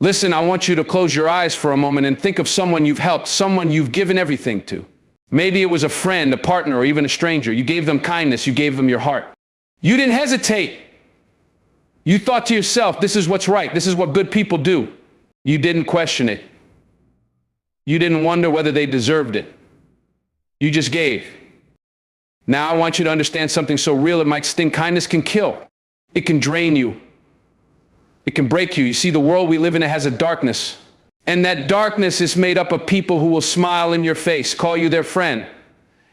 Listen, I want you to close your eyes for a moment and think of someone you've helped, someone you've given everything to. Maybe it was a friend, a partner, or even a stranger. You gave them kindness. You gave them your heart. You didn't hesitate. You thought to yourself, this is what's right. This is what good people do. You didn't question it. You didn't wonder whether they deserved it. You just gave. Now I want you to understand something so real it might sting. Kindness can kill. It can drain you. It can break you. You see, the world we live in, it has a darkness. And that darkness is made up of people who will smile in your face, call you their friend,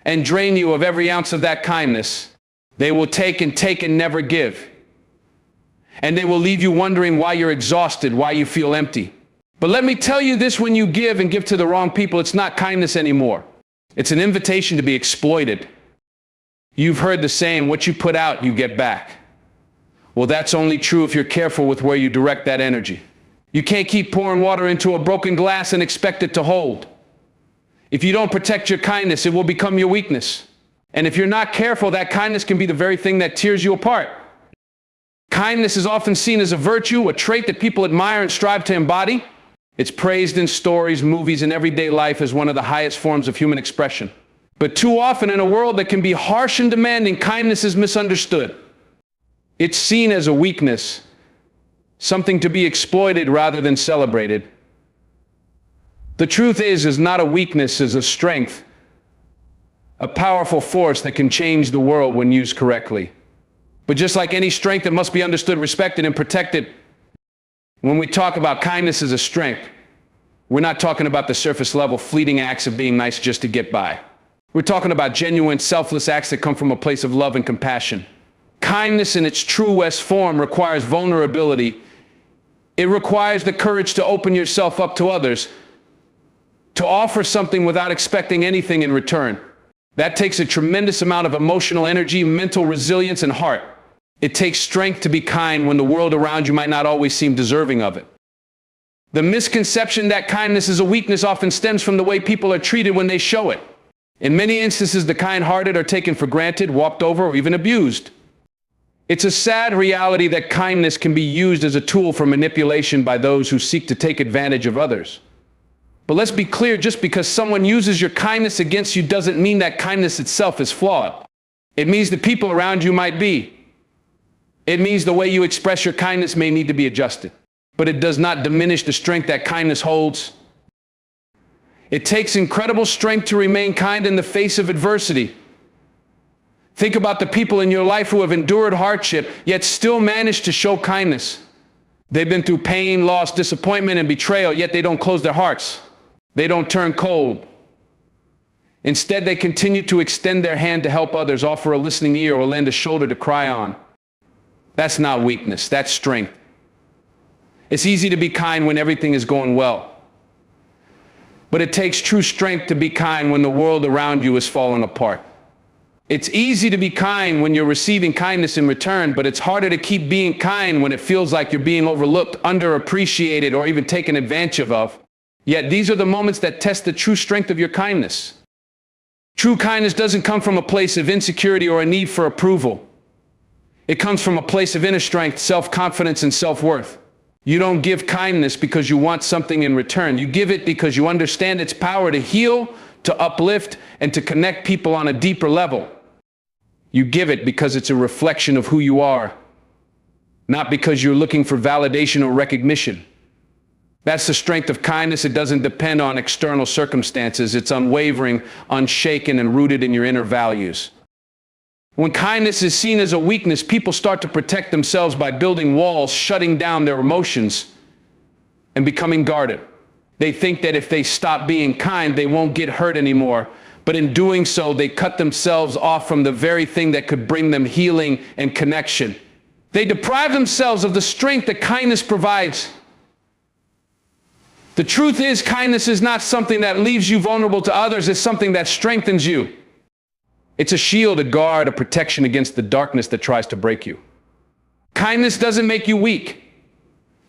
and drain you of every ounce of that kindness. They will take and never give. And they will leave you wondering why you're exhausted, why you feel empty. But let me tell you this, when you give and give to the wrong people, it's not kindness anymore. It's an invitation to be exploited. You've heard the saying, what you put out, you get back. Well, that's only true if you're careful with where you direct that energy. You can't keep pouring water into a broken glass and expect it to hold. If you don't protect your kindness, it will become your weakness. And if you're not careful, that kindness can be the very thing that tears you apart. Kindness is often seen as a virtue, a trait that people admire and strive to embody. It's praised in stories, movies, and everyday life as one of the highest forms of human expression. But too often in a world that can be harsh and demanding, kindness is misunderstood. It's seen as a weakness, something to be exploited rather than celebrated. The truth is not a weakness, is a strength, a powerful force that can change the world when used correctly. But just like any strength, it must be understood, respected, and protected. When we talk about kindness as a strength, we're not talking about the surface level, fleeting acts of being nice just to get by. We're talking about genuine, selfless acts that come from a place of love and compassion. Kindness in its truest form requires vulnerability. It requires the courage to open yourself up to others, to offer something without expecting anything in return. That takes a tremendous amount of emotional energy, mental resilience, and heart. It takes strength to be kind when the world around you might not always seem deserving of it. The misconception that kindness is a weakness often stems from the way people are treated when they show it. In many instances, the kind-hearted are taken for granted, walked over, or even abused. It's a sad reality that kindness can be used as a tool for manipulation by those who seek to take advantage of others. But let's be clear, just because someone uses your kindness against you doesn't mean that kindness itself is flawed. It means the people around you might be. It means the way you express your kindness may need to be adjusted. But it does not diminish the strength that kindness holds. It takes incredible strength to remain kind in the face of adversity. Think about the people in your life who have endured hardship, yet still managed to show kindness. They've been through pain, loss, disappointment, and betrayal, yet they don't close their hearts. They don't turn cold. Instead, they continue to extend their hand to help others, offer a listening ear, or lend a shoulder to cry on. That's not weakness, that's strength. It's easy to be kind when everything is going well. But it takes true strength to be kind when the world around you is falling apart. It's easy to be kind when you're receiving kindness in return, but it's harder to keep being kind when it feels like you're being overlooked, underappreciated, or even taken advantage of. Yet these are the moments that test the true strength of your kindness. True kindness doesn't come from a place of insecurity or a need for approval. It comes from a place of inner strength, self-confidence, and self-worth. You don't give kindness because you want something in return. You give it because you understand its power to heal, to uplift, and to connect people on a deeper level. You give it because it's a reflection of who you are, not because you're looking for validation or recognition. That's the strength of kindness. It doesn't depend on external circumstances. It's unwavering, unshaken, and rooted in your inner values. When kindness is seen as a weakness, people start to protect themselves by building walls, shutting down their emotions, and becoming guarded. They think that if they stop being kind, they won't get hurt anymore. But in doing so, they cut themselves off from the very thing that could bring them healing and connection. They deprive themselves of the strength that kindness provides. The truth is, kindness is not something that leaves you vulnerable to others. It's something that strengthens you. It's a shield, a guard, a protection against the darkness that tries to break you. Kindness doesn't make you weak.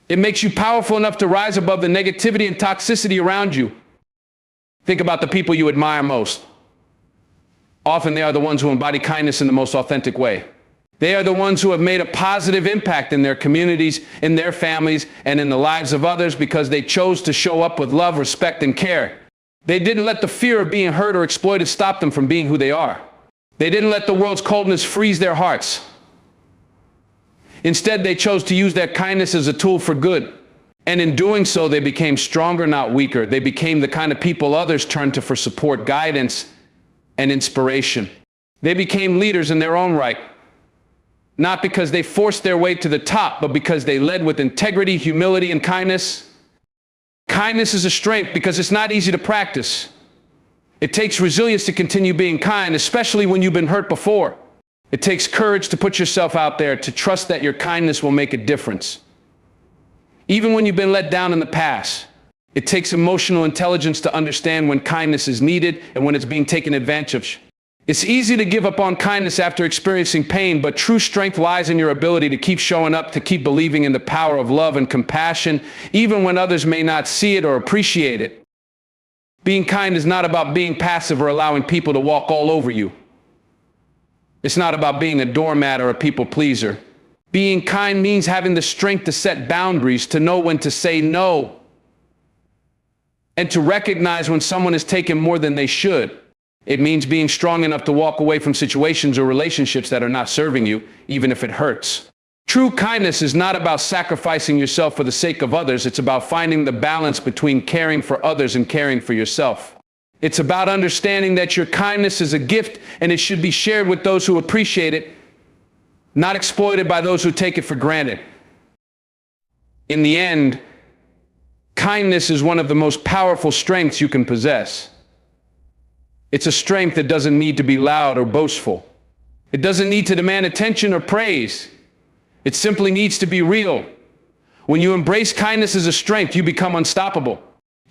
It makes you powerful enough to rise above the negativity and toxicity around you. Think about the people you admire most. Often they are the ones who embody kindness in the most authentic way. They are the ones who have made a positive impact in their communities, in their families, and in the lives of others because they chose to show up with love, respect, and care. They didn't let the fear of being hurt or exploited stop them from being who they are. They didn't let the world's coldness freeze their hearts. Instead, they chose to use their kindness as a tool for good. And in doing so, they became stronger, not weaker. They became the kind of people others turned to for support, guidance, and inspiration. They became leaders in their own right, not because they forced their way to the top, but because they led with integrity, humility, and kindness. Kindness is a strength because it's not easy to practice. It takes resilience to continue being kind, especially when you've been hurt before. It takes courage to put yourself out there, to trust that your kindness will make a difference. Even when you've been let down in the past, it takes emotional intelligence to understand when kindness is needed and when it's being taken advantage of. It's easy to give up on kindness after experiencing pain, but true strength lies in your ability to keep showing up, to keep believing in the power of love and compassion, even when others may not see it or appreciate it. Being kind is not about being passive or allowing people to walk all over you. It's not about being a doormat or a people pleaser. Being kind means having the strength to set boundaries, to know when to say no, and to recognize when someone is taking more than they should. It means being strong enough to walk away from situations or relationships that are not serving you, even if it hurts. True kindness is not about sacrificing yourself for the sake of others. It's about finding the balance between caring for others and caring for yourself. It's about understanding that your kindness is a gift and it should be shared with those who appreciate it, not exploited by those who take it for granted. In the end, kindness is one of the most powerful strengths you can possess. It's a strength that doesn't need to be loud or boastful. It doesn't need to demand attention or praise. It simply needs to be real. When you embrace kindness as a strength, you become unstoppable.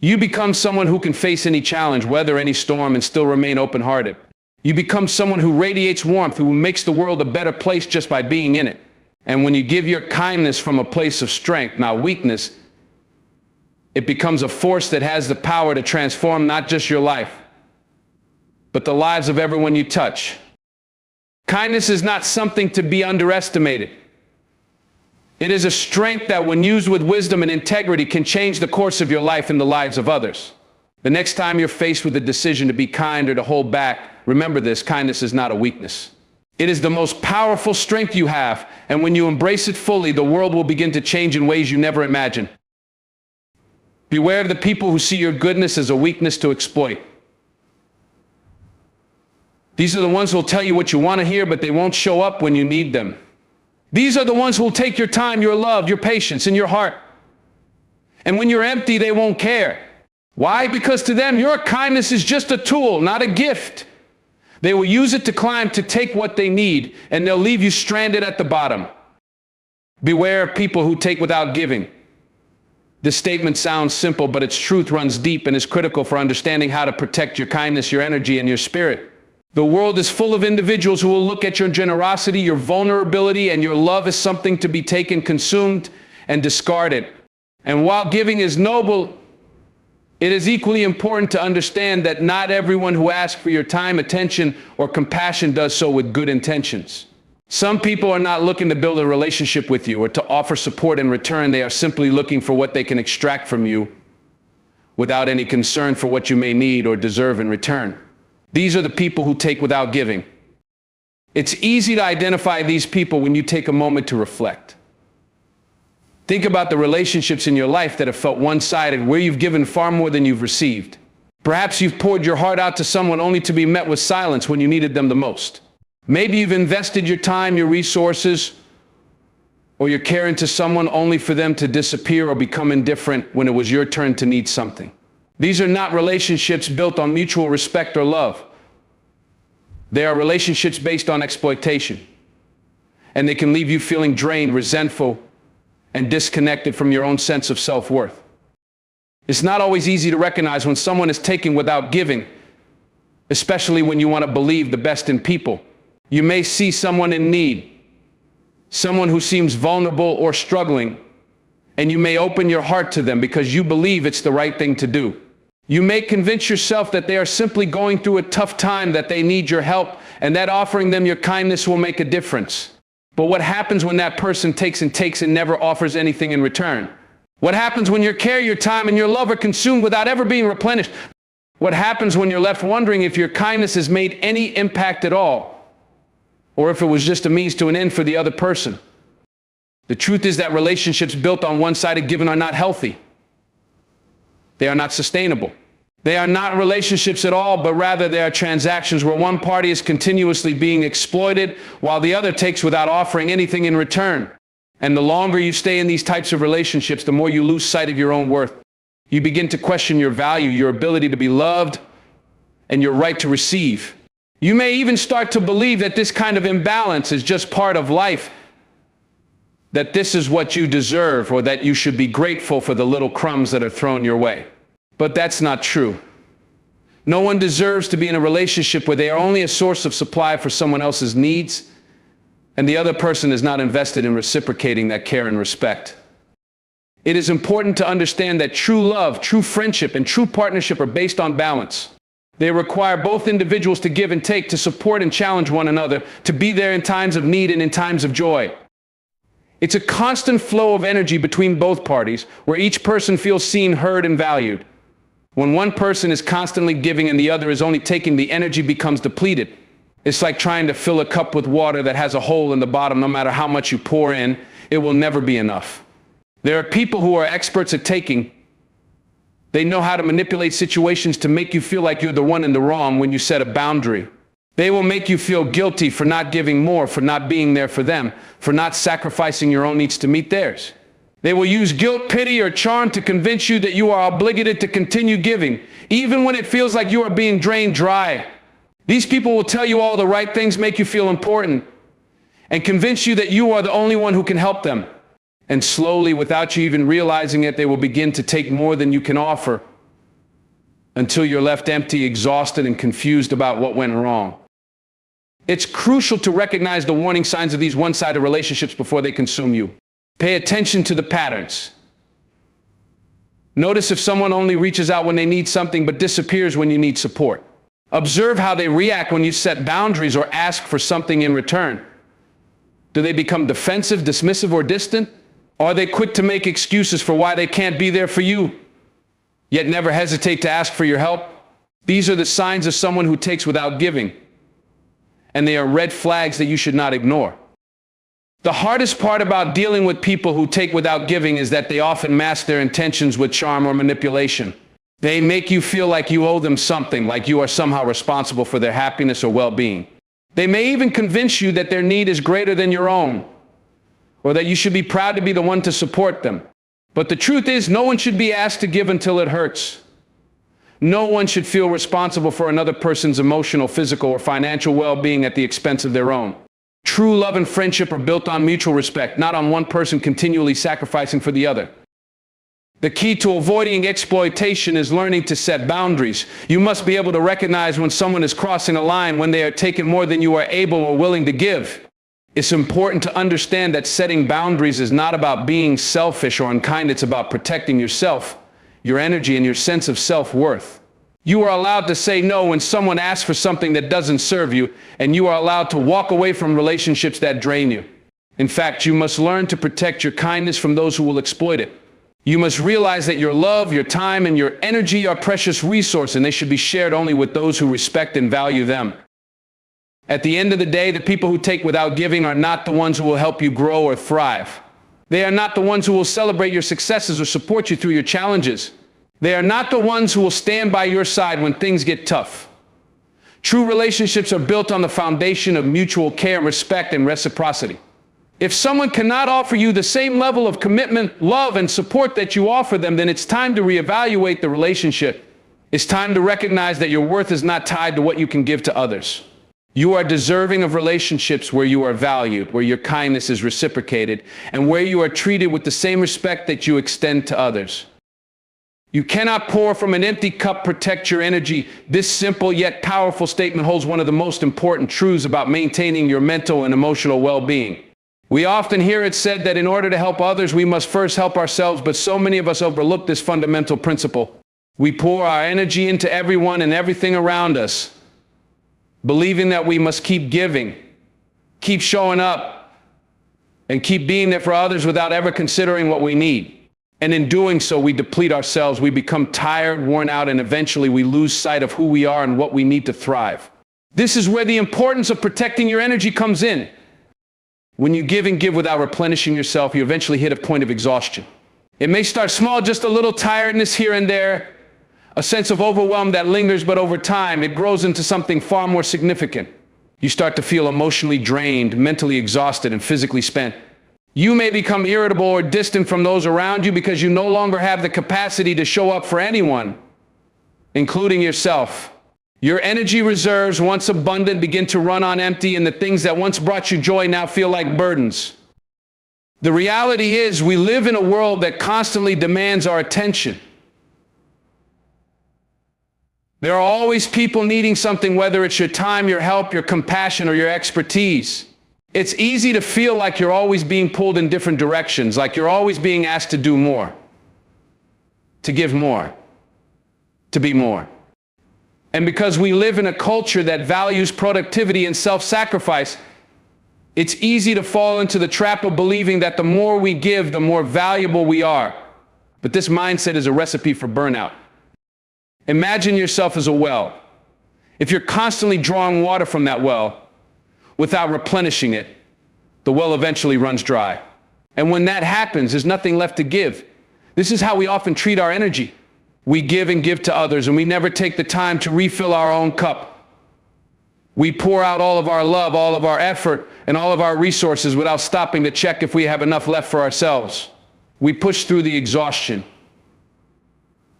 You become someone who can face any challenge, weather any storm, and still remain open-hearted. You become someone who radiates warmth, who makes the world a better place just by being in it. And when you give your kindness from a place of strength, not weakness, it becomes a force that has the power to transform not just your life, but the lives of everyone you touch. Kindness is not something to be underestimated. It is a strength that, when used with wisdom and integrity, can change the course of your life and the lives of others. The next time you're faced with a decision to be kind or to hold back, remember this: kindness is not a weakness. It is the most powerful strength you have, and when you embrace it fully, the world will begin to change in ways you never imagined. Beware of the people who see your goodness as a weakness to exploit. These are the ones who will tell you what you want to hear, but they won't show up when you need them. These are the ones who will take your time, your love, your patience, and your heart. And when you're empty, they won't care. Why? Because to them, your kindness is just a tool, not a gift. They will use it to climb, to take what they need, and they'll leave you stranded at the bottom. Beware of people who take without giving. This statement sounds simple, but its truth runs deep and is critical for understanding how to protect your kindness, your energy, and your spirit. The world is full of individuals who will look at your generosity, your vulnerability, and your love as something to be taken, consumed, and discarded. And while giving is noble, it is equally important to understand that not everyone who asks for your time, attention, or compassion does so with good intentions. Some people are not looking to build a relationship with you or to offer support in return. They are simply looking for what they can extract from you without any concern for what you may need or deserve in return. These are the people who take without giving. It's easy to identify these people when you take a moment to reflect. Think about the relationships in your life that have felt one-sided, where you've given far more than you've received. Perhaps you've poured your heart out to someone only to be met with silence when you needed them the most. Maybe you've invested your time, your resources, or your care into someone only for them to disappear or become indifferent when it was your turn to need something. These are not relationships built on mutual respect or love. They are relationships based on exploitation. And they can leave you feeling drained, resentful, and disconnected from your own sense of self-worth. It's not always easy to recognize when someone is taking without giving, especially when you want to believe the best in people. You may see someone in need, someone who seems vulnerable or struggling, and you may open your heart to them because you believe it's the right thing to do. You may convince yourself that they are simply going through a tough time, that they need your help, and that offering them your kindness will make a difference. But what happens when that person takes and never offers anything in return? What happens when your care, your time, and your love are consumed without ever being replenished? What happens when you're left wondering if your kindness has made any impact at all, or if it was just a means to an end for the other person? The truth is that relationships built on one-sided giving are not healthy. They are not sustainable. They are not relationships at all, but rather they are transactions where one party is continuously being exploited while the other takes without offering anything in return. And the longer you stay in these types of relationships, the more you lose sight of your own worth. You begin to question your value, your ability to be loved, and your right to receive. You may even start to believe that this kind of imbalance is just part of life, that this is what you deserve, or that you should be grateful for the little crumbs that are thrown your way. But that's not true. No one deserves to be in a relationship where they are only a source of supply for someone else's needs, and the other person is not invested in reciprocating that care and respect. It is important to understand that true love, true friendship, and true partnership are based on balance. They require both individuals to give and take, to support and challenge one another, to be there in times of need and in times of joy. It's a constant flow of energy between both parties, where each person feels seen, heard, and valued. When one person is constantly giving and the other is only taking, the energy becomes depleted. It's like trying to fill a cup with water that has a hole in the bottom. No matter how much you pour in, it will never be enough. There are people who are experts at taking. They know how to manipulate situations to make you feel like you're the one in the wrong when you set a boundary. They will make you feel guilty for not giving more, for not being there for them, for not sacrificing your own needs to meet theirs. They will use guilt, pity, or charm to convince you that you are obligated to continue giving, even when it feels like you are being drained dry. These people will tell you all the right things, make you feel important, and convince you that you are the only one who can help them. And slowly, without you even realizing it, they will begin to take more than you can offer, until you're left empty, exhausted, and confused about what went wrong. It's crucial to recognize the warning signs of these one-sided relationships before they consume you. Pay attention to the patterns. Notice if someone only reaches out when they need something but disappears when you need support. Observe how they react when you set boundaries or ask for something in return. Do they become defensive, dismissive, or distant? Are they quick to make excuses for why they can't be there for you, yet never hesitate to ask for your help? These are the signs of someone who takes without giving, and they are red flags that you should not ignore. The hardest part about dealing with people who take without giving is that they often mask their intentions with charm or manipulation. They make you feel like you owe them something, like you are somehow responsible for their happiness or well-being. They may even convince you that their need is greater than your own, or that you should be proud to be the one to support them. But the truth is, no one should be asked to give until it hurts. No one should feel responsible for another person's emotional, physical, or financial well-being at the expense of their own. True love and friendship are built on mutual respect, not on one person continually sacrificing for the other. The key to avoiding exploitation is learning to set boundaries. You must be able to recognize when someone is crossing a line, when they are taking more than you are able or willing to give. It's important to understand that setting boundaries is not about being selfish or unkind. It's about protecting yourself, your energy, and your sense of self-worth. You are allowed to say no when someone asks for something that doesn't serve you, and you are allowed to walk away from relationships that drain you. In fact, you must learn to protect your kindness from those who will exploit it. You must realize that your love, your time, and your energy are precious resources, and they should be shared only with those who respect and value them. At the end of the day, the people who take without giving are not the ones who will help you grow or thrive. They are not the ones who will celebrate your successes or support you through your challenges. They are not the ones who will stand by your side when things get tough. True relationships are built on the foundation of mutual care, respect, and reciprocity. If someone cannot offer you the same level of commitment, love, and support that you offer them, then it's time to reevaluate the relationship. It's time to recognize that your worth is not tied to what you can give to others. You are deserving of relationships where you are valued, where your kindness is reciprocated, and where you are treated with the same respect that you extend to others. You cannot pour from an empty cup. Protect your energy. This simple yet powerful statement holds one of the most important truths about maintaining your mental and emotional well-being. We often hear it said that in order to help others, we must first help ourselves, but so many of us overlook this fundamental principle. We pour our energy into everyone and everything around us, believing that we must keep giving, keep showing up, and keep being there for others without ever considering what we need. And in doing so, we deplete ourselves, we become tired, worn out, and eventually we lose sight of who we are and what we need to thrive. This is where the importance of protecting your energy comes in. When you give and give without replenishing yourself, you eventually hit a point of exhaustion. It may start small, just a little tiredness here and there, a sense of overwhelm that lingers, but over time, it grows into something far more significant. You start to feel emotionally drained, mentally exhausted, and physically spent. You may become irritable or distant from those around you because you no longer have the capacity to show up for anyone, including yourself. Your energy reserves, once abundant, begin to run on empty, and the things that once brought you joy now feel like burdens. The reality is, we live in a world that constantly demands our attention. There are always people needing something, whether it's your time, your help, your compassion, or your expertise. It's easy to feel like you're always being pulled in different directions, like you're always being asked to do more, to give more, to be more. And because we live in a culture that values productivity and self-sacrifice, it's easy to fall into the trap of believing that the more we give, the more valuable we are. But this mindset is a recipe for burnout. Imagine yourself as a well. If you're constantly drawing water from that well without replenishing it, the well eventually runs dry. And when that happens, there's nothing left to give. This is how we often treat our energy. We give and give to others, and we never take the time to refill our own cup. We pour out all of our love, all of our effort, and all of our resources without stopping to check if we have enough left for ourselves. We push through the exhaustion,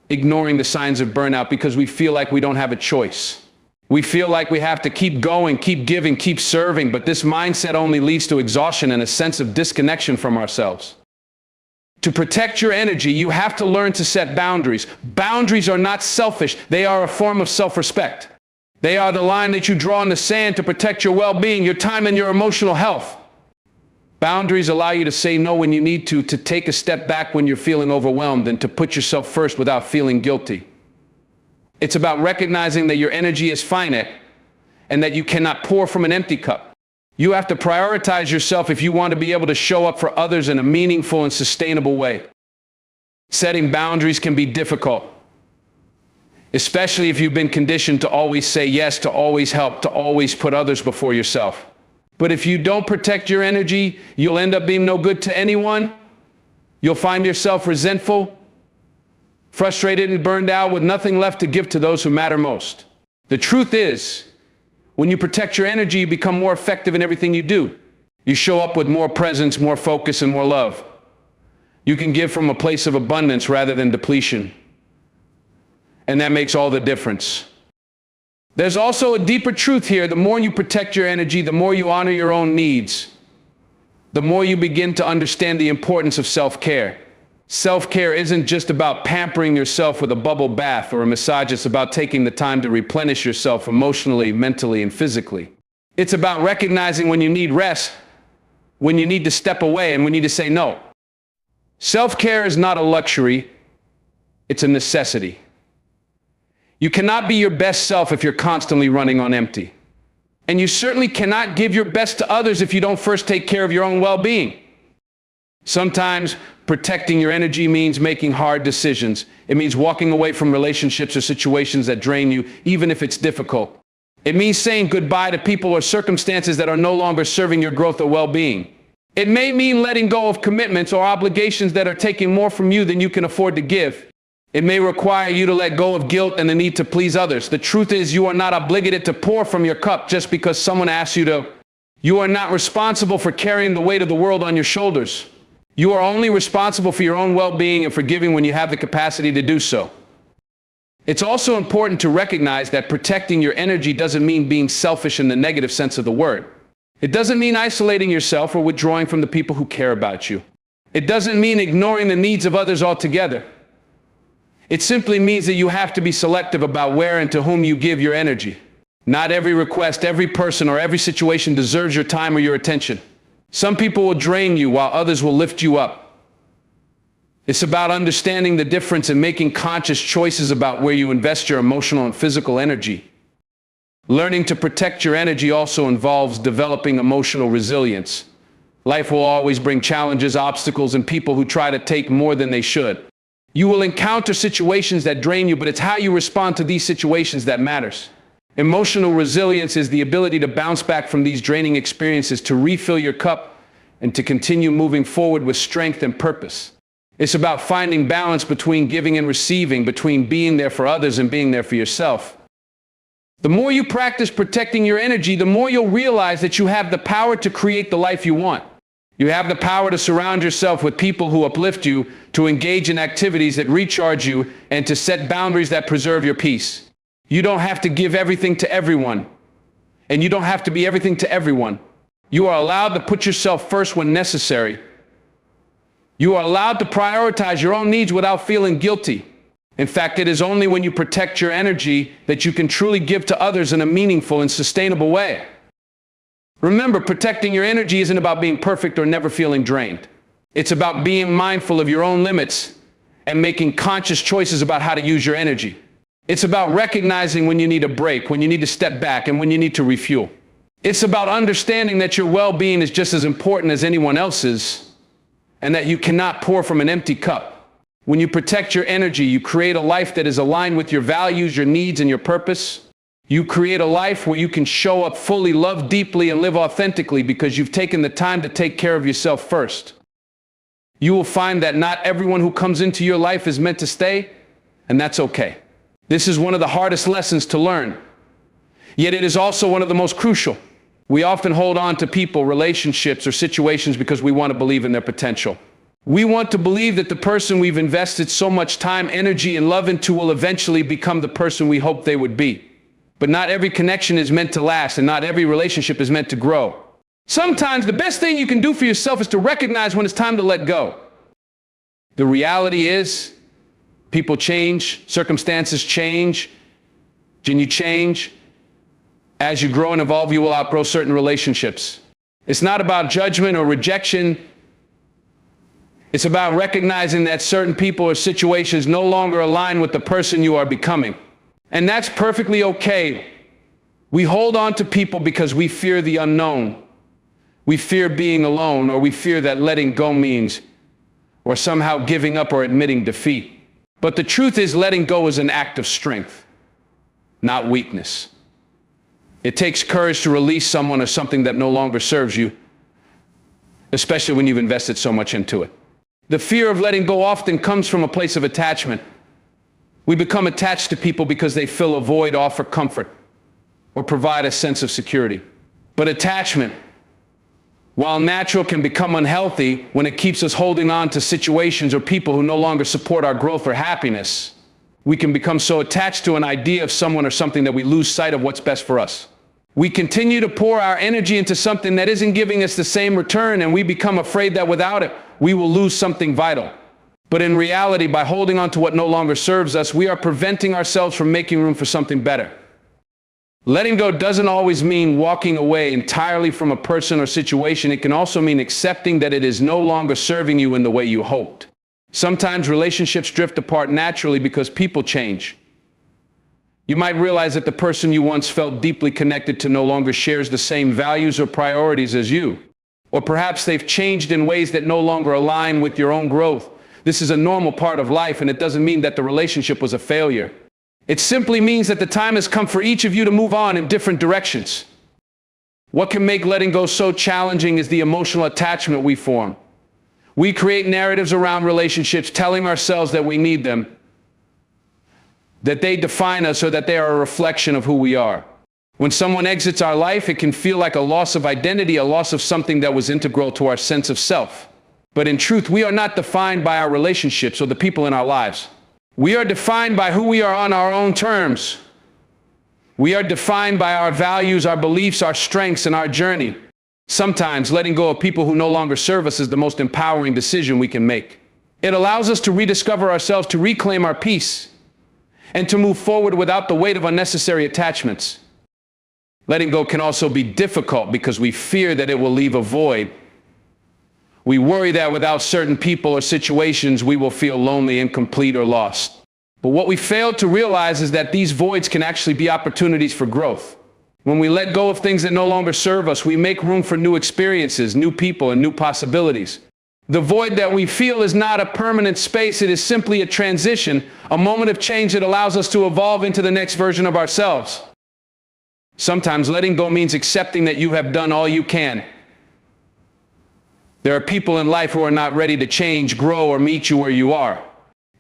ignoring the signs of burnout because we feel like we don't have a choice. We feel like we have to keep going, keep giving, keep serving, but this mindset only leads to exhaustion and a sense of disconnection from ourselves. To protect your energy, you have to learn to set boundaries. Boundaries are not selfish. They are a form of self-respect. They are the line that you draw in the sand to protect your well-being, your time, and your emotional health. Boundaries allow you to say no when you need to take a step back when you're feeling overwhelmed, and to put yourself first without feeling guilty. It's about recognizing that your energy is finite and that you cannot pour from an empty cup. You have to prioritize yourself if you want to be able to show up for others in a meaningful and sustainable way. Setting boundaries can be difficult, especially if you've been conditioned to always say yes, to always help, to always put others before yourself. But if you don't protect your energy, you'll end up being no good to anyone. You'll find yourself resentful, frustrated, and burned out with nothing left to give to those who matter most. The truth is, when you protect your energy, you become more effective in everything you do. You show up with more presence, more focus, and more love. You can give from a place of abundance rather than depletion. And that makes all the difference. There's also a deeper truth here. The more you protect your energy, the more you honor your own needs, the more you begin to understand the importance of self-care. Self-care isn't just about pampering yourself with a bubble bath or a massage. It's about taking the time to replenish yourself emotionally, mentally, and physically. It's about recognizing when you need rest, when you need to step away, and when you need to say no. Self-care is not a luxury, it's a necessity. You cannot be your best self if you're constantly running on empty. And you certainly cannot give your best to others if you don't first take care of your own well-being. Sometimes protecting your energy means making hard decisions. It means walking away from relationships or situations that drain you, even if it's difficult. It means saying goodbye to people or circumstances that are no longer serving your growth or well-being. It may mean letting go of commitments or obligations that are taking more from you than you can afford to give. It may require you to let go of guilt and the need to please others. The truth is, you are not obligated to pour from your cup just because someone asks you to. You are not responsible for carrying the weight of the world on your shoulders. You are only responsible for your own well-being and for giving when you have the capacity to do so. It's also important to recognize that protecting your energy doesn't mean being selfish in the negative sense of the word. It doesn't mean isolating yourself or withdrawing from the people who care about you. It doesn't mean ignoring the needs of others altogether. It simply means that you have to be selective about where and to whom you give your energy. Not every request, every person, or every situation deserves your time or your attention. Some people will drain you while others will lift you up. It's about understanding the difference and making conscious choices about where you invest your emotional and physical energy. Learning to protect your energy also involves developing emotional resilience, Life will always bring challenges, obstacles, and people who try to take more than they should. You will encounter situations that drain you, but it's how you respond to these situations that matters. Emotional resilience is the ability to bounce back from these draining experiences, to refill your cup, and to continue moving forward with strength and purpose. It's about finding balance between giving and receiving, between being there for others and being there for yourself. The more you practice protecting your energy, the more you'll realize that you have the power to create the life you want. You have the power to surround yourself with people who uplift you, to engage in activities that recharge you, and to set boundaries that preserve your peace. You don't have to give everything to everyone, and you don't have to be everything to everyone. You are allowed to put yourself first when necessary. You are allowed to prioritize your own needs without feeling guilty. In fact, it is only when you protect your energy that you can truly give to others in a meaningful and sustainable way. Remember, protecting your energy isn't about being perfect or never feeling drained. It's about being mindful of your own limits and making conscious choices about how to use your energy. It's about recognizing when you need a break, when you need to step back, and when you need to refuel. It's about understanding that your well-being is just as important as anyone else's, and that you cannot pour from an empty cup. When you protect your energy, you create a life that is aligned with your values, your needs, and your purpose. You create a life where you can show up fully, love deeply, and live authentically because you've taken the time to take care of yourself first. You will find that not everyone who comes into your life is meant to stay, and that's okay. This is one of the hardest lessons to learn, yet it is also one of the most crucial. We often hold on to people, relationships, or situations because we want to believe in their potential. We want to believe that the person we've invested so much time, energy, and love into will eventually become the person we hoped they would be. But not every connection is meant to last, and not every relationship is meant to grow. Sometimes the best thing you can do for yourself is to recognize when it's time to let go. The reality is, people change, circumstances change, and you change. As you grow and evolve, you will outgrow certain relationships. It's not about judgment or rejection. It's about recognizing that certain people or situations no longer align with the person you are becoming. And that's perfectly okay. We hold on to people because we fear the unknown. We fear being alone, or we fear that letting go means, or somehow giving up or admitting defeat. But the truth is, letting go is an act of strength, not weakness. It takes courage to release someone or something that no longer serves you, especially when you've invested so much into it. The fear of letting go often comes from a place of attachment. We become attached to people because they fill a void, offer comfort, or provide a sense of security. But attachment, while natural, can become unhealthy when it keeps us holding on to situations or people who no longer support our growth or happiness. We can become so attached to an idea of someone or something that we lose sight of what's best for us. We continue to pour our energy into something that isn't giving us the same return, and we become afraid that without it, we will lose something vital. But in reality, by holding on to what no longer serves us, we are preventing ourselves from making room for something better. Letting go doesn't always mean walking away entirely from a person or situation. It can also mean accepting that it is no longer serving you in the way you hoped. Sometimes relationships drift apart naturally because people change. You might realize that the person you once felt deeply connected to no longer shares the same values or priorities as you. Or perhaps they've changed in ways that no longer align with your own growth. This is a normal part of life, and it doesn't mean that the relationship was a failure. It simply means that the time has come for each of you to move on in different directions. What can make letting go so challenging is the emotional attachment we form. We create narratives around relationships, telling ourselves that we need them, that they define us, or that they are a reflection of who we are. When someone exits our life, it can feel like a loss of identity, a loss of something that was integral to our sense of self. But in truth, we are not defined by our relationships or the people in our lives. We are defined by who we are on our own terms. We are defined by our values, our beliefs, our strengths, and our journey. Sometimes letting go of people who no longer serve us is the most empowering decision we can make. It allows us to rediscover ourselves, to reclaim our peace, and to move forward without the weight of unnecessary attachments. Letting go can also be difficult because we fear that it will leave a void. We worry that without certain people or situations, we will feel lonely, incomplete, or lost. But what we fail to realize is that these voids can actually be opportunities for growth. When we let go of things that no longer serve us, we make room for new experiences, new people, and new possibilities. The void that we feel is not a permanent space. It is simply a transition, a moment of change that allows us to evolve into the next version of ourselves. Sometimes letting go means accepting that you have done all you can. There are people in life who are not ready to change, grow, or meet you where you are.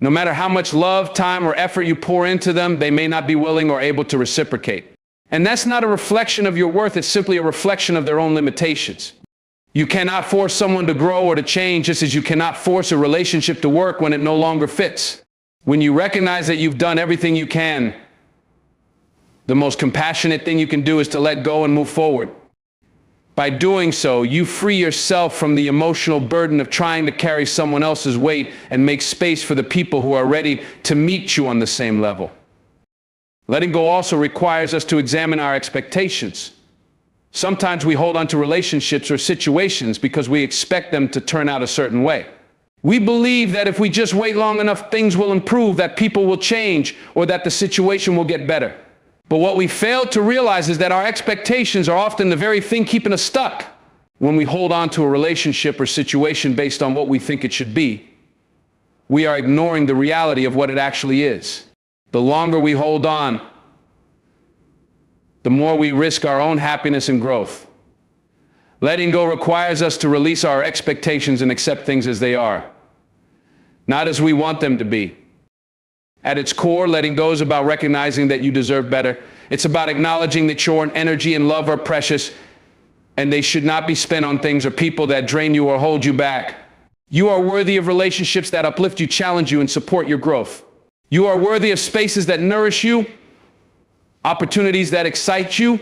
No matter how much love, time, or effort you pour into them, they may not be willing or able to reciprocate. And that's not a reflection of your worth, it's simply a reflection of their own limitations. You cannot force someone to grow or to change, just as you cannot force a relationship to work when it no longer fits. When you recognize that you've done everything you can, the most compassionate thing you can do is to let go and move forward. By doing so, you free yourself from the emotional burden of trying to carry someone else's weight and make space for the people who are ready to meet you on the same level. Letting go also requires us to examine our expectations. Sometimes we hold on to relationships or situations because we expect them to turn out a certain way. We believe that if we just wait long enough, things will improve, that people will change, or that the situation will get better. But what we fail to realize is that our expectations are often the very thing keeping us stuck. When we hold on to a relationship or situation based on what we think it should be, we are ignoring the reality of what it actually is. The longer we hold on, the more we risk our own happiness and growth. Letting go requires us to release our expectations and accept things as they are, not as we want them to be. At its core, letting go is about recognizing that you deserve better. It's about acknowledging that your energy and love are precious, and they should not be spent on things or people that drain you or hold you back. You are worthy of relationships that uplift you, challenge you, and support your growth. You are worthy of spaces that nourish you, opportunities that excite you,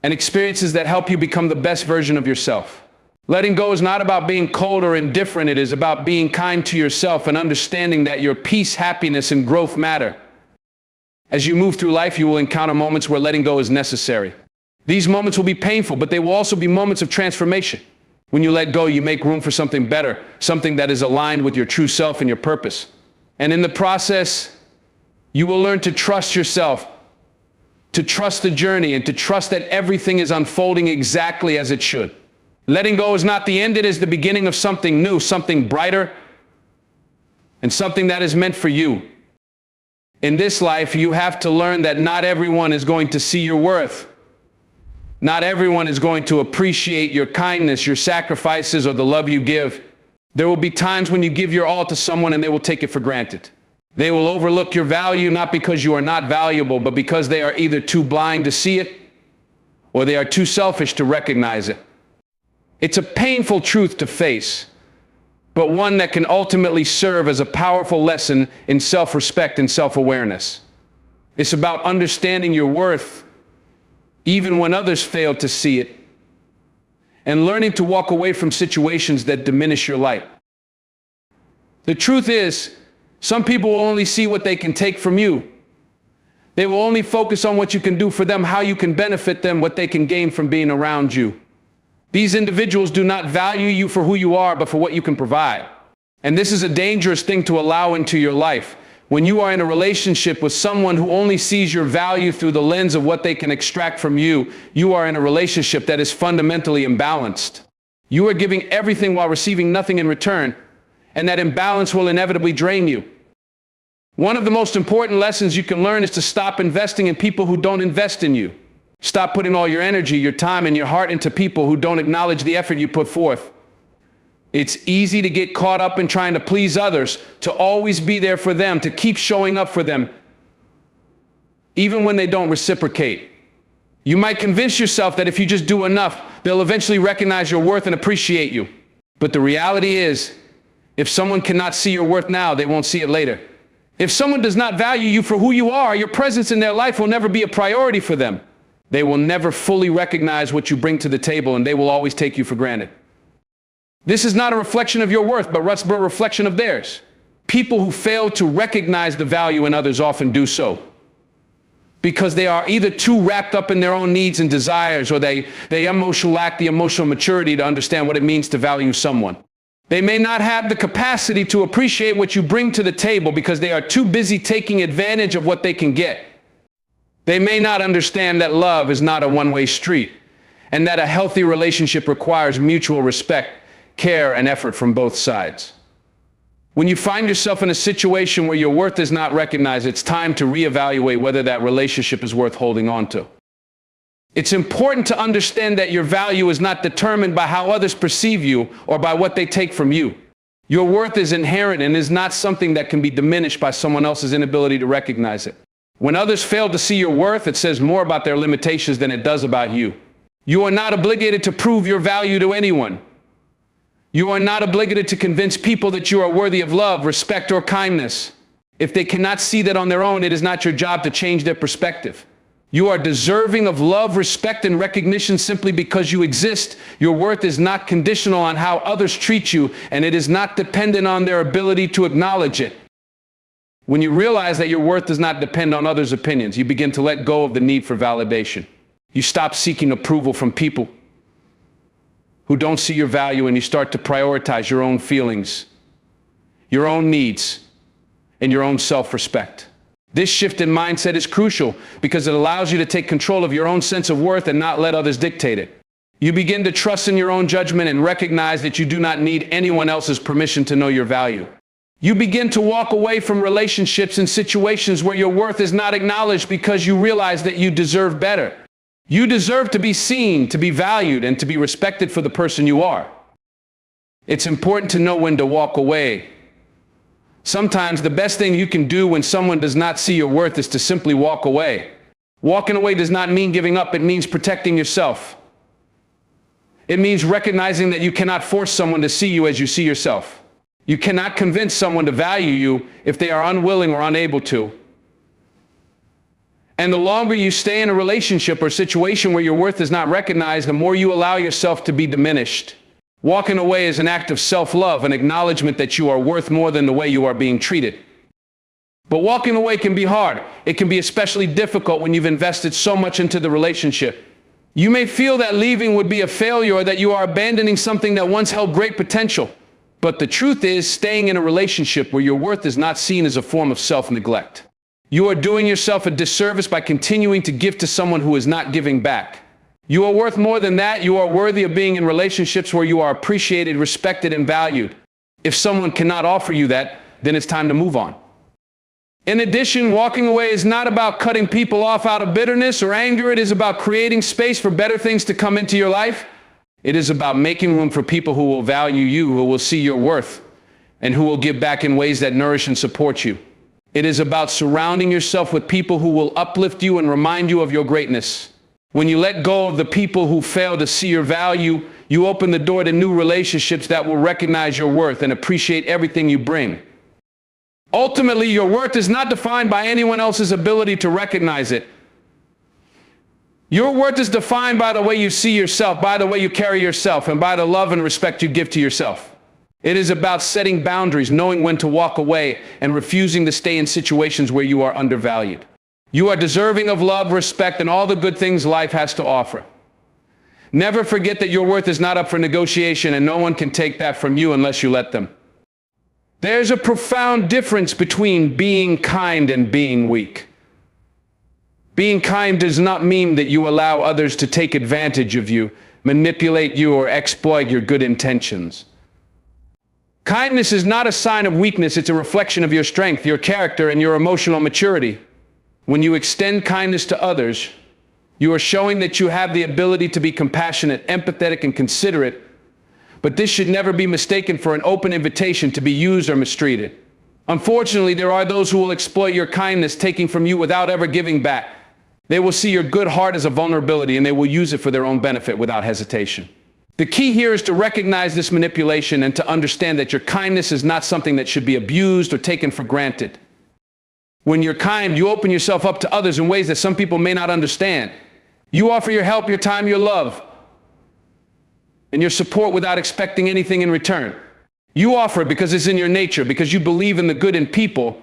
and experiences that help you become the best version of yourself. Letting go is not about being cold or indifferent. It is about being kind to yourself and understanding that your peace, happiness, and growth matter. As you move through life, you will encounter moments where letting go is necessary. These moments will be painful, but they will also be moments of transformation. When you let go, you make room for something better, something that is aligned with your true self and your purpose. And in the process, you will learn to trust yourself, to trust the journey, and to trust that everything is unfolding exactly as it should. Letting go is not the end, it is the beginning of something new, something brighter, and something that is meant for you. In this life, you have to learn that not everyone is going to see your worth. Not everyone is going to appreciate your kindness, your sacrifices, or the love you give. There will be times when you give your all to someone and they will take it for granted. They will overlook your value, not because you are not valuable, but because they are either too blind to see it, or they are too selfish to recognize it. It's a painful truth to face, but one that can ultimately serve as a powerful lesson in self-respect and self-awareness. It's about understanding your worth, even when others fail to see it, and learning to walk away from situations that diminish your light. The truth is, some people will only see what they can take from you. They will only focus on what you can do for them, how you can benefit them, what they can gain from being around you. These individuals do not value you for who you are, but for what you can provide. And this is a dangerous thing to allow into your life. When you are in a relationship with someone who only sees your value through the lens of what they can extract from you, you are in a relationship that is fundamentally imbalanced. You are giving everything while receiving nothing in return, and that imbalance will inevitably drain you. One of the most important lessons you can learn is to stop investing in people who don't invest in you. Stop putting all your energy, your time, and your heart into people who don't acknowledge the effort you put forth. It's easy to get caught up in trying to please others, to always be there for them, to keep showing up for them, even when they don't reciprocate. You might convince yourself that if you just do enough, they'll eventually recognize your worth and appreciate you. But the reality is, if someone cannot see your worth now, they won't see it later. If someone does not value you for who you are, your presence in their life will never be a priority for them. They will never fully recognize what you bring to the table, and they will always take you for granted. This is not a reflection of your worth, but a reflection of theirs. People who fail to recognize the value in others often do so because they are either too wrapped up in their own needs and desires, or they lack the emotional maturity to understand what it means to value someone. They may not have the capacity to appreciate what you bring to the table because they are too busy taking advantage of what they can get. They may not understand that love is not a one-way street, and that a healthy relationship requires mutual respect, care, and effort from both sides. When you find yourself in a situation where your worth is not recognized, it's time to reevaluate whether that relationship is worth holding on to. It's important to understand that your value is not determined by how others perceive you or by what they take from you. Your worth is inherent and is not something that can be diminished by someone else's inability to recognize it. When others fail to see your worth, it says more about their limitations than it does about you. You are not obligated to prove your value to anyone. You are not obligated to convince people that you are worthy of love, respect, or kindness. If they cannot see that on their own, it is not your job to change their perspective. You are deserving of love, respect, and recognition simply because you exist. Your worth is not conditional on how others treat you, and it is not dependent on their ability to acknowledge it. When you realize that your worth does not depend on others' opinions, you begin to let go of the need for validation. You stop seeking approval from people who don't see your value, and you start to prioritize your own feelings, your own needs, and your own self-respect. This shift in mindset is crucial because it allows you to take control of your own sense of worth and not let others dictate it. You begin to trust in your own judgment and recognize that you do not need anyone else's permission to know your value. You begin to walk away from relationships and situations where your worth is not acknowledged because you realize that you deserve better. You deserve to be seen, to be valued, and to be respected for the person you are. It's important to know when to walk away. Sometimes the best thing you can do when someone does not see your worth is to simply walk away. Walking away does not mean giving up, it means protecting yourself. It means recognizing that you cannot force someone to see you as you see yourself. You cannot convince someone to value you if they are unwilling or unable to. And the longer you stay in a relationship or situation where your worth is not recognized, the more you allow yourself to be diminished. Walking away is an act of self-love, an acknowledgement that you are worth more than the way you are being treated. But walking away can be hard. It can be especially difficult when you've invested so much into the relationship. You may feel that leaving would be a failure or that you are abandoning something that once held great potential. But the truth is, staying in a relationship where your worth is not seen is a form of self-neglect. You are doing yourself a disservice by continuing to give to someone who is not giving back. You are worth more than that. You are worthy of being in relationships where you are appreciated, respected, and valued. If someone cannot offer you that, then it's time to move on. In addition, walking away is not about cutting people off out of bitterness or anger. It is about creating space for better things to come into your life. It is about making room for people who will value you, who will see your worth, and who will give back in ways that nourish and support you. It is about surrounding yourself with people who will uplift you and remind you of your greatness. When you let go of the people who fail to see your value, you open the door to new relationships that will recognize your worth and appreciate everything you bring. Ultimately, your worth is not defined by anyone else's ability to recognize it. Your worth is defined by the way you see yourself, by the way you carry yourself, and by the love and respect you give to yourself. It is about setting boundaries, knowing when to walk away, and refusing to stay in situations where you are undervalued. You are deserving of love, respect, and all the good things life has to offer. Never forget that your worth is not up for negotiation, and no one can take that from you unless you let them. There's a profound difference between being kind and being weak. Being kind does not mean that you allow others to take advantage of you, manipulate you, or exploit your good intentions. Kindness is not a sign of weakness, it's a reflection of your strength, your character, and your emotional maturity. When you extend kindness to others, you are showing that you have the ability to be compassionate, empathetic, and considerate, but this should never be mistaken for an open invitation to be used or mistreated. Unfortunately, there are those who will exploit your kindness, taking from you without ever giving back. They will see your good heart as a vulnerability, and they will use it for their own benefit without hesitation. The key here is to recognize this manipulation and to understand that your kindness is not something that should be abused or taken for granted. When you're kind, you open yourself up to others in ways that some people may not understand. You offer your help, your time, your love, and your support without expecting anything in return. You offer it because it's in your nature, because you believe in the good in people,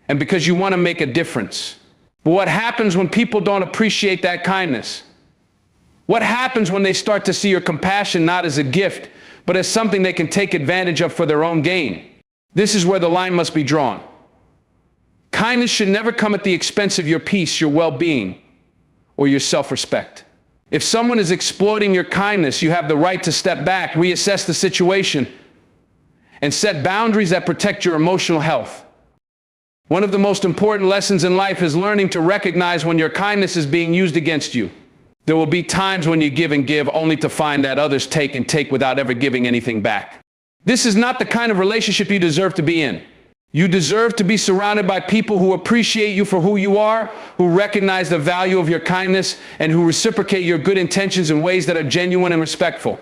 and because you want to make a difference. But what happens when people don't appreciate that kindness? What happens when they start to see your compassion not as a gift, but as something they can take advantage of for their own gain? This is where the line must be drawn. Kindness Kindness should never come at the expense of your peace, your well-being, or your self-respect. If someone is exploiting your kindness, you have the right to step back, reassess the situation, and set boundaries that protect your emotional health. One of the most important lessons in life is learning to recognize when your kindness is being used against you. There will be times when you give and give only to find that others take and take without ever giving anything back. This is not the kind of relationship you deserve to be in. You deserve to be surrounded by people who appreciate you for who you are, who recognize the value of your kindness, and who reciprocate your good intentions in ways that are genuine and respectful.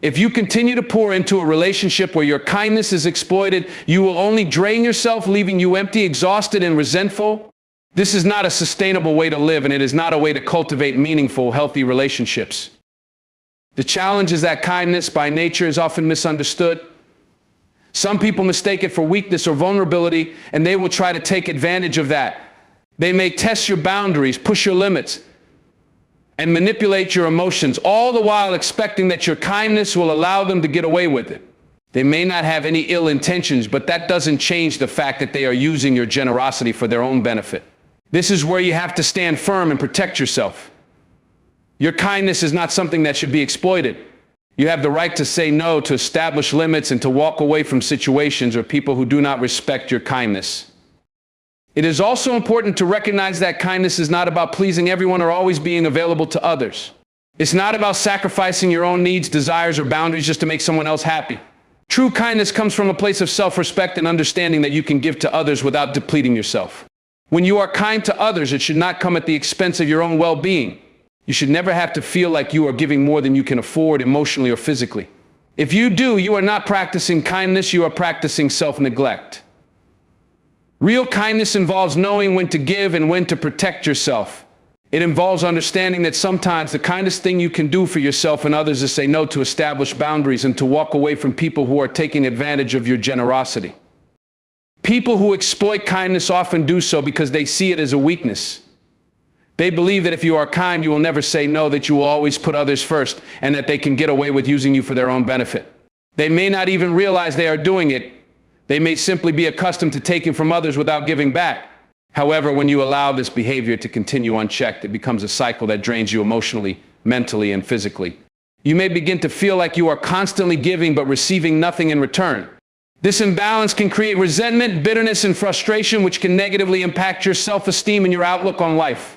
If you continue to pour into a relationship where your kindness is exploited, you will only drain yourself, leaving you empty, exhausted, and resentful. This is not a sustainable way to live, and it is not a way to cultivate meaningful, healthy relationships. The challenge is that kindness by nature is often misunderstood. Some people mistake it for weakness or vulnerability, and they will try to take advantage of that. They may test your boundaries, push your limits, and manipulate your emotions, all the while expecting that your kindness will allow them to get away with it. They may not have any ill intentions, but that doesn't change the fact that they are using your generosity for their own benefit. This is where you have to stand firm and protect yourself. Your kindness is not something that should be exploited. You have the right to say no, to establish limits, and to walk away from situations or people who do not respect your kindness. It is also important to recognize that kindness is not about pleasing everyone or always being available to others. It's not about sacrificing your own needs, desires, or boundaries just to make someone else happy. True kindness comes from a place of self-respect and understanding that you can give to others without depleting yourself. When you are kind to others, it should not come at the expense of your own well-being. You should never have to feel like you are giving more than you can afford emotionally or physically. If you do, you are not practicing kindness, you are practicing self-neglect. Real kindness involves knowing when to give and when to protect yourself. It involves understanding that sometimes the kindest thing you can do for yourself and others is say no, to establish boundaries, and to walk away from people who are taking advantage of your generosity. People who exploit kindness often do so because they see it as a weakness. They believe that if you are kind, you will never say no, that you will always put others first, and that they can get away with using you for their own benefit. They may not even realize they are doing it. They may simply be accustomed to taking from others without giving back. However, when you allow this behavior to continue unchecked, it becomes a cycle that drains you emotionally, mentally, and physically. You may begin to feel like you are constantly giving but receiving nothing in return. This imbalance can create resentment, bitterness, and frustration, which can negatively impact your self-esteem and your outlook on life.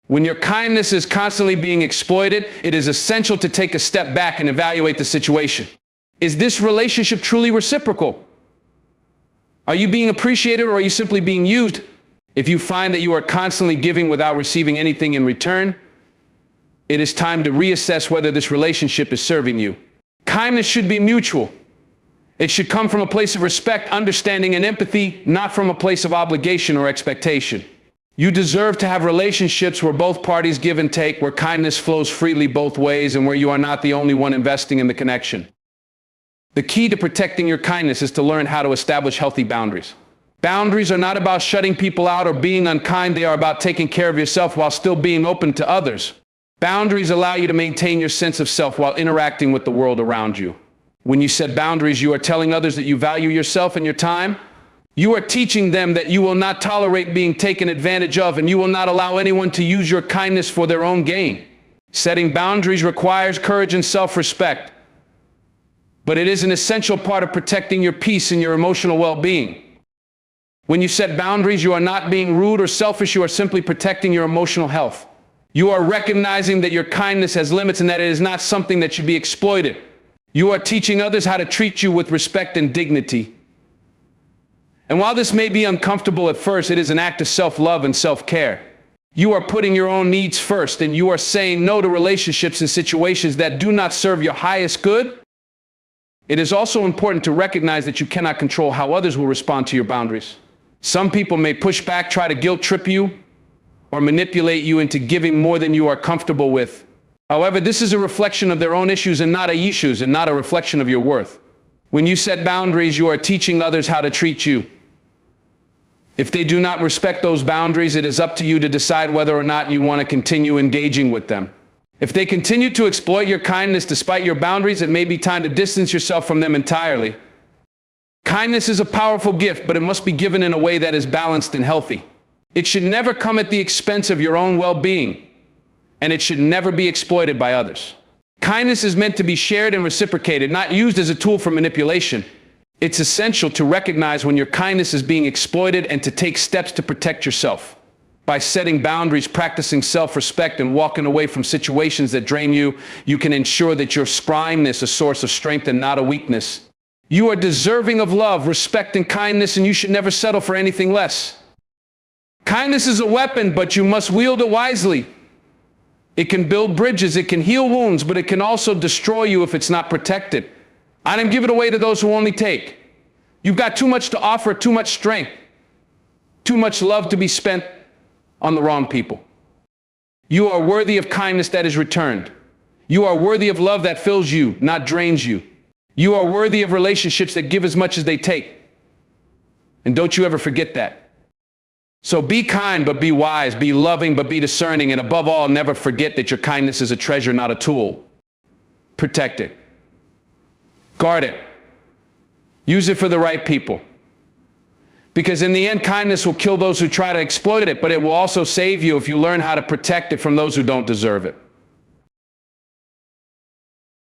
When your kindness is constantly being exploited, it is essential to take a step back and evaluate the situation. Is this relationship truly reciprocal? Are you being appreciated, or are you simply being used? If you find that you are constantly giving without receiving anything in return, it is time to reassess whether this relationship is serving you. Kindness should be mutual. It should come from a place of respect, understanding, and empathy, not from a place of obligation or expectation. You deserve to have relationships where both parties give and take, where kindness flows freely both ways, and where you are not the only one investing in the connection. The key to protecting your kindness is to learn how to establish healthy boundaries. Boundaries are not about shutting people out or being unkind. They are about taking care of yourself while still being open to others. Boundaries allow you to maintain your sense of self while interacting with the world around you. When you set boundaries, you are telling others that you value yourself and your time. You are teaching them that you will not tolerate being taken advantage of, and you will not allow anyone to use your kindness for their own gain. Setting boundaries requires courage and self-respect, but it is an essential part of protecting your peace and your emotional well-being. When you set boundaries, you are not being rude or selfish. You are simply protecting your emotional health. You are recognizing that your kindness has limits and that it is not something that should be exploited. You are teaching others how to treat you with respect and dignity. And while this may be uncomfortable at first, it is an act of self-love and self-care. You are putting your own needs first, and you are saying no to relationships and situations that do not serve your highest good. It is also important to recognize that you cannot control how others will respond to your boundaries. Some people may push back, try to guilt trip you, or manipulate you into giving more than you are comfortable with. However, this is a reflection of their own issues and not a reflection of your worth. When you set boundaries, you are teaching others how to treat you. If they do not respect those boundaries, it is up to you to decide whether or not you want to continue engaging with them. If they continue to exploit your kindness despite your boundaries, it may be time to distance yourself from them entirely. Kindness is a powerful gift, but it must be given in a way that is balanced and healthy. It should never come at the expense of your own well-being, and it should never be exploited by others. Kindness is meant to be shared and reciprocated, not used as a tool for manipulation. It's essential to recognize when your kindness is being exploited and to take steps to protect yourself. By setting boundaries, practicing self-respect, and walking away from situations that drain you, you can ensure that your kindness is a source of strength and not a weakness. You are deserving of love, respect, and kindness, and you should never settle for anything less. Kindness is a weapon, but you must wield it wisely. It can build bridges, it can heal wounds, but it can also destroy you if it's not protected. I didn't give it away to those who only take. You've got too much to offer, too much strength, too much love to be spent on the wrong people. You are worthy of kindness that is returned. You are worthy of love that fills you, not drains you. You are worthy of relationships that give as much as they take. And don't you ever forget that. So be kind, but be wise. Be loving, but be discerning. And above all, never forget that your kindness is a treasure, not a tool. Protect it. Guard it. Use it for the right people. Because in the end, kindness will kill those who try to exploit it, but it will also save you if you learn how to protect it from those who don't deserve it.